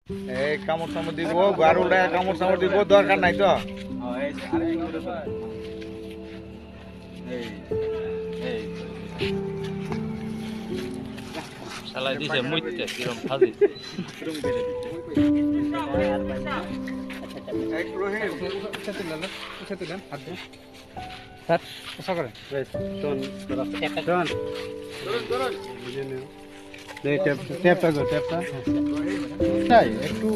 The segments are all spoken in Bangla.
এই কামড় সামড় দিব গারুটা কামড় সামড় দিব দরকার নাই তো শালা দিছে মুইতে কিরম ফাজি এক রহিম তুলেন হাত দিয়ে স্যার আশা করেন ট্যাপটা গো ট্যাপটা তাই একটু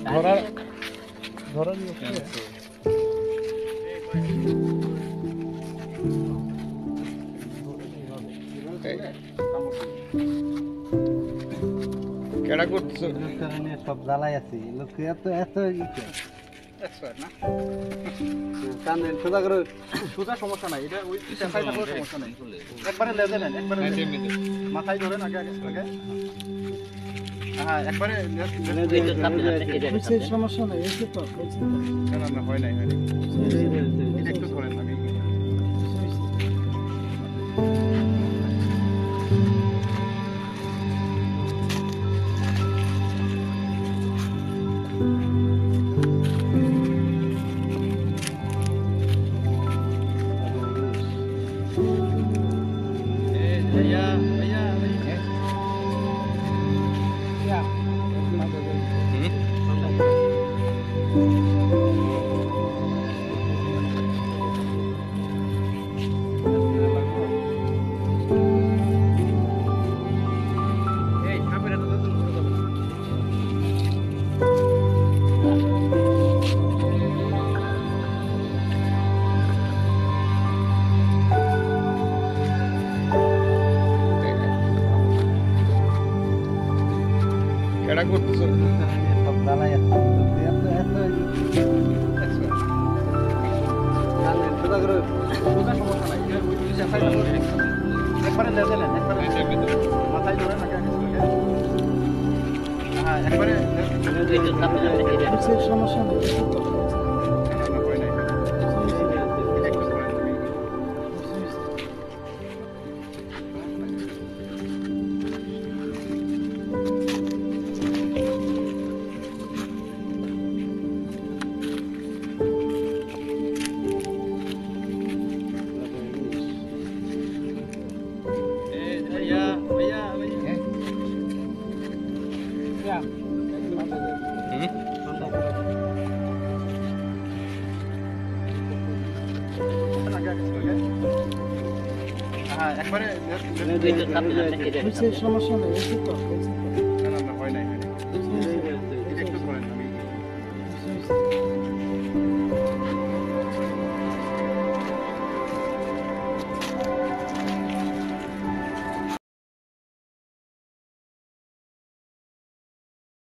ধরা ধরা কেডা করতেছ সব জ্বালাই আছে লোক এত এত এক্সপার্ট না কানেন সোজা করে সোজা সমস্যা নাই এটা ওই চেষ্টাই থাকলে সমস্যা নাই একবারে লেজে নেন একবারে মাথায় ধরেন আগে আগে আগে হ্যাঁ একবারে সমস্যা নাই এই তো না না হয় নাই এটা একটু ধরেন আগে কেডা করতেছ সব জ্বালাই আছে এত এত কানেন সোজা করে সোজা সমস্যা নাই এটা ওই চেষ্টাই থাকলে একবারে লেজে নেন একবারে মাথায় ধরেন আগে আগে হ্যাঁ একবারে সমস্যা নাই একবারে সমস্যা নেই